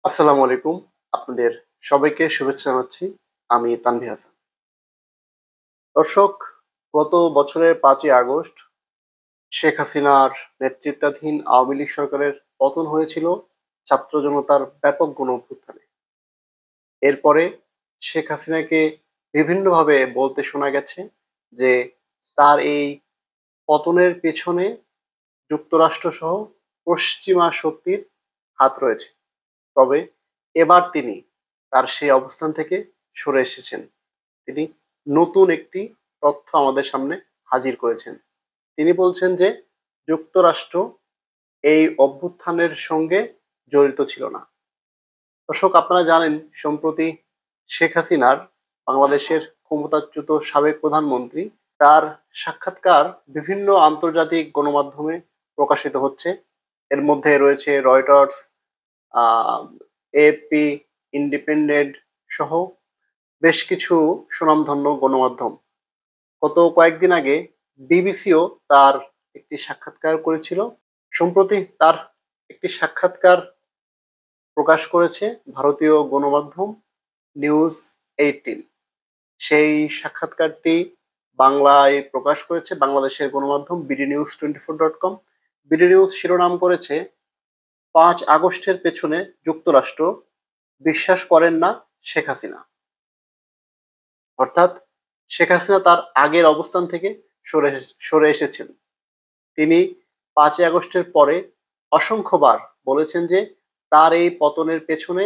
আসসালামু আলাইকুম। আপনাদের সবাইকে শুভেচ্ছা জানাচ্ছি। আমি তানভীর হাসান। দর্শক, গত বছরের ৫ই আগস্ট শেখ হাসিনার নেতৃত্বাধীন আওয়ামী লীগ সরকারের পতন হয়েছিল ছাত্র জনতার ব্যাপক গণ-অভ্যুত্থানে। এরপরে শেখ হাসিনাকে বিভিন্নভাবে বলতে শোনা গেছে যে তার এই পতনের পেছনে যুক্তরাষ্ট্রসহ পশ্চিমা শক্তির হাত রয়েছে। তবে এবার তিনি তার সেই অবস্থান থেকে সরে এসেছেন। তিনি নতুন একটি তথ্য আমাদের সামনে হাজির করেছেন। তিনি বলছেন যে যুক্তরাষ্ট্র এই অভ্যুত্থানের সঙ্গে জড়িত ছিল না। দর্শক, আপনারা জানেন সম্প্রতি শেখ হাসিনার, বাংলাদেশের ক্ষমতাচ্যুত সাবেক প্রধানমন্ত্রী, তার সাক্ষাৎকার বিভিন্ন আন্তর্জাতিক গণমাধ্যমে প্রকাশিত হচ্ছে। এর মধ্যে রয়েছে রয়টার্স, এএফপি, ইন্ডিপেন্ডেন্ট সহ বেশ কিছু সুনামধন্য গণমাধ্যম। গত কয়েকদিন আগে বিবিসিও তার একটি সাক্ষাৎকার করেছিল। সম্প্রতি তার একটি সাক্ষাৎকার প্রকাশ করেছে ভারতীয় গণমাধ্যম নিউজ 18। সেই সাক্ষাৎকারটি বাংলায় প্রকাশ করেছে বাংলাদেশের গণমাধ্যম BDNews24.com। বিডি নিউজ শিরোনাম করেছে, 5 আগস্টের পেছনে যুক্তরাষ্ট্র, বিশ্বাস করেন না শেখ হাসিনা। অর্থাৎ শেখ হাসিনা তার আগের অবস্থান থেকে সরে এসেছেন। তিনি 5ই আগস্টের পরে অসংখ্যবার বলেছেন যে তার এই পতনের পেছনে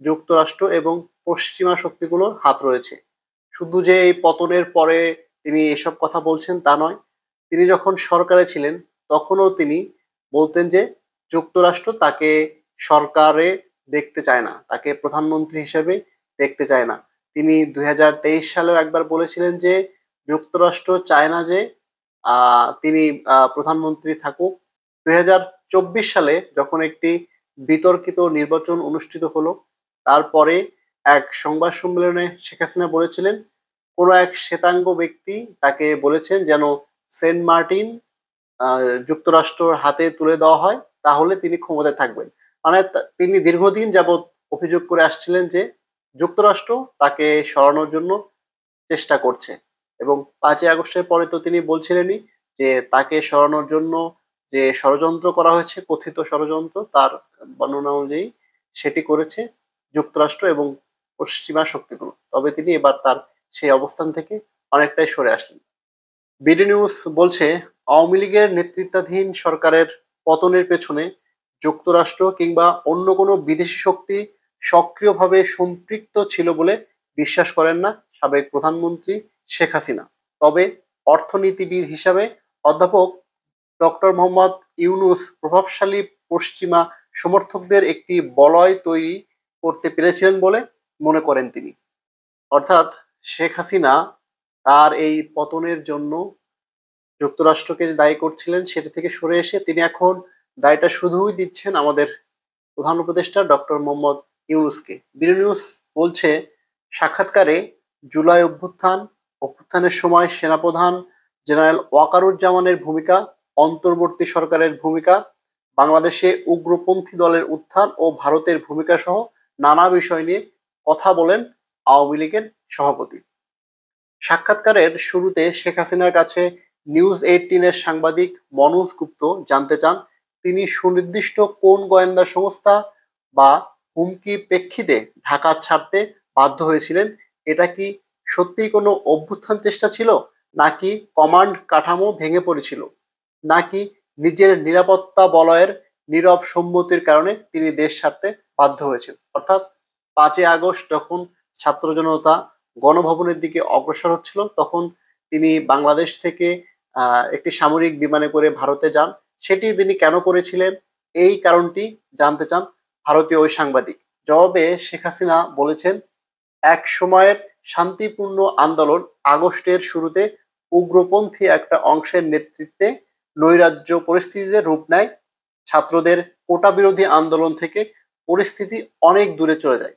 যুক্তরাষ্ট্র এবং পশ্চিমা শক্তিগুলোর হাত রয়েছে। শুধু যে এই পতনের পরে তিনি এসব কথা বলছেন তা নয়, তিনি যখন সরকারে ছিলেন তখনও তিনি বলতেন যে যুক্তরাষ্ট্র তাকে সরকারে দেখতে চায় না, তাকে প্রধানমন্ত্রী হিসেবে দেখতে চায় না। তিনি 2023 সালেও একবার বলেছিলেন যে যুক্তরাষ্ট্র চায় না যে তিনি প্রধানমন্ত্রী থাকুক। 2024 সালে যখন একটি বিতর্কিত নির্বাচন অনুষ্ঠিত হলো, তারপরে এক সংবাদ সম্মেলনে শেখ হাসিনা বলেছিলেন কোনো এক শ্বেতাঙ্গ ব্যক্তি তাকে বলেছেন যেন সেন্ট মার্টিন যুক্তরাষ্ট্রের হাতে তুলে দেওয়া হয়, তাহলে তিনি ক্ষমতায় থাকবেন। মানে তিনি দীর্ঘদিন যাবৎ অভিযোগ করে আসছিলেন যে যুক্তরাষ্ট্র তাকে সরানোর জন্য চেষ্টা করছে। এবং 5ই আগস্টের পরে তো তিনি বলছিলেনই যে তাকে সরানোর জন্য যে ষড়যন্ত্র করা হয়েছে, কথিত ষড়যন্ত্র, তার বর্ণনা অনুযায়ী সেটি করেছে যুক্তরাষ্ট্র এবং পশ্চিমা শক্তিগুলো। তবে তিনি এবার তার সেই অবস্থান থেকে অনেকটাই সরে আসলেন। বিডি নিউজ বলছে, আওয়ামী লীগের নেতৃত্বাধীন সরকারের পতনের পেছনে যুক্তরাষ্ট্র কিংবা অন্য কোনো বিদেশি শক্তি সক্রিয়ভাবে সম্পৃক্ত ছিল বলে বিশ্বাস করেন না সাবেক প্রধানমন্ত্রী শেখ হাসিনা। তবে অর্থনীতিবিদ হিসাবে অধ্যাপক ডক্টর মোহাম্মদ ইউনুস প্রভাবশালী পশ্চিমা সমর্থকদের একটি বলয় তৈরি করতে পেরেছিলেন বলে মনে করেন তিনি। অর্থাৎ শেখ হাসিনা তার এই পতনের জন্য যুক্তরাষ্ট্রকে যে দায়ী করছিলেন সেটা থেকে সরে এসে তিনি এখন দায়টা শুধুই দিচ্ছেন আমাদের প্রধান উপদেষ্টা ডক্টর মোহাম্মদ ইউনুসকে। বিডি নিউজ বলছে, সাক্ষাৎকারে জুলাই অভ্যুত্থানের সময় সেনাপ্রধান জেনারেল ওয়াকারুজ্জামানের ভূমিকা, অন্তর্বর্তী সরকারের ভূমিকা, বাংলাদেশে উগ্রপন্থী দলের উত্থান ও ভারতের ভূমিকা সহ নানা বিষয় নিয়ে কথা বলেন আওয়ামী লীগের সভাপতি। সাক্ষাৎকারের শুরুতে শেখ হাসিনার কাছে নিউজ 18-এর সাংবাদিক মনোজ গুপ্ত জানতে চান তিনি সুনির্দিষ্ট কোন গোয়েন্দা সংস্থা বা হুমকির প্রেক্ষিতে ঢাকা ছাড়তে বাধ্য হয়েছিলেন। এটা কি সত্যিই কোনো অভ্যুত্থান চেষ্টা ছিল, নাকি কমান্ড কাঠামো ভেঙে পড়েছিল, নাকি নিজের নিরাপত্তা বলয়ের নীরব সম্মতির কারণে তিনি দেশ ছাড়তে বাধ্য হয়েছেন। অর্থাৎ 5ই আগস্ট যখন ছাত্র জনতা গণভবনের দিকে অগ্রসর হচ্ছিল তখন তিনি বাংলাদেশ থেকে একটি সামরিক বিমানে করে ভারতে যান। সেটি তিনি কেন করেছিলেন এই কারণটি জানতে চান ভারতীয় ওই সাংবাদিক। জবাবে শেখ হাসিনা বলেছেন, এক সময়ের শান্তিপূর্ণ আন্দোলন আগস্টের শুরুতে উগ্রপন্থী একটা অংশের নেতৃত্বে নৈরাজ্য পরিস্থিতিতে রূপ নেয়। ছাত্রদের কোটা বিরোধী আন্দোলন থেকে পরিস্থিতি অনেক দূরে চলে যায়।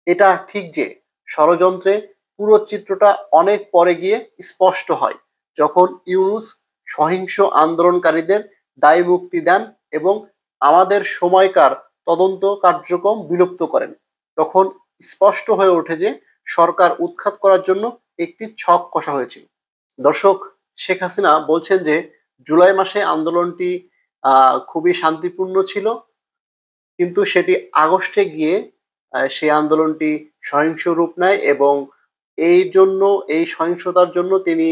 এটা ঠিক যে ষড়যন্ত্রে পুরো চিত্রটা অনেক পরে গিয়ে স্পষ্ট হয় যখন ইউনুস সহিংস আন্দোলনকারীদের দায় মুক্তি দেন এবং আমাদের সময়কার তদন্ত কার্যক্রম বিলুপ্ত করেন। তখন স্পষ্ট হয়ে ওঠে যে সরকার উৎখাত করার জন্য একটি ছক কষা হয়েছিল। দর্শক, শেখ হাসিনা বলছেন যে জুলাই মাসে আন্দোলনটি খুবই শান্তিপূর্ণ ছিল, কিন্তু সেটি আগস্টে গিয়ে সেই আন্দোলনটি সহিংস রূপ নেয় এবং এই সহিংসতার জন্য তিনি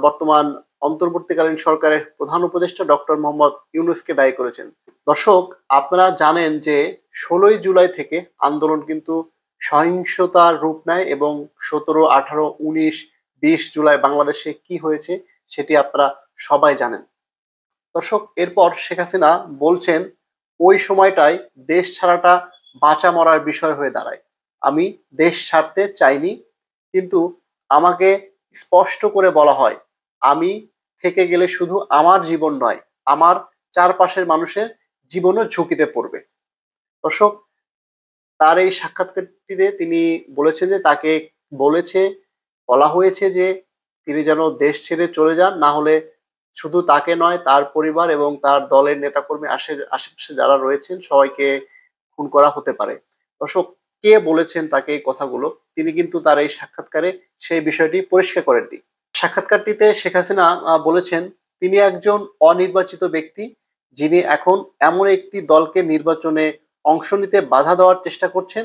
বর্তমান অন্তর্বর্তীকালীন সরকারের প্রধান উপদেষ্টা ডক্টর মোহাম্মদ ইউনূসকে দায়ী করেছেন। দর্শক, আপনারা জানেন যে 16ই জুলাই থেকে আন্দোলন কিন্তু সহিংসতার রূপ নেয় এবং 17, 18, 19, 20 জুলাই বাংলাদেশে কি হয়েছে সেটি আপনারা সবাই জানেন। দর্শক, এরপর শেখ হাসিনা বলছেন ওই সময়টায় দেশ ছাড়াটা বাঁচা মরার বিষয় হয়ে দাঁড়ায়। আমি দেশ ছাড়তে চাইনি, কিন্তু আমাকে স্পষ্ট করে বলা হয় আমি থেকে গেলে শুধু আমার জীবন নয়, আমার চারপাশের মানুষের জীবনও ঝুঁকিতে পড়বে। দর্শক, তার এই সাক্ষাৎকারটিতে তিনি বলেছেন যে তাকে বলা হয়েছে যে তিনি যেন দেশ ছেড়ে চলে যান, না হলে শুধু তাকে নয় তার পরিবার এবং তার দলের নেতাকর্মী আশেপাশে যারা রয়েছেন সবাইকে খুন করা হতে পারে। দর্শক, কে বলেছেন তাকে এই কথাগুলো তিনি কিন্তু তার এই সাক্ষাৎকারে সেই বিষয়টি পরিষ্কার করেননি। সাক্ষাৎকারটিতে শেখ হাসিনা বলেছেন তিনি একজন অনির্বাচিত ব্যক্তি, যিনি এখন এমন একটি দলকে নির্বাচনে অংশ নিতে বাধা দেওয়ার চেষ্টা করছেন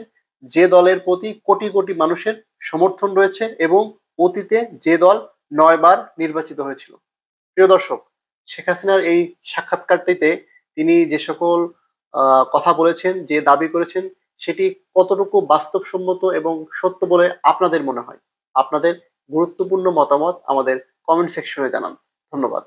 যে দলের প্রতি কোটি কোটি মানুষের সমর্থন রয়েছে এবং অতীতে যে দল 9 বার নির্বাচিত হয়েছিল। প্রিয় দর্শক, শেখ হাসিনার এই সাক্ষাৎকারটিতে তিনি যে সকল কথা বলেছেন, যে দাবি করেছেন, সেটি কতটুকু বাস্তবসম্মত এবং সত্য বলে আপনাদের মনে হয়? আপনাদের গুরুত্বপূর্ণ মতামত আমাদের কমেন্ট সেকশনে জানান। ধন্যবাদ।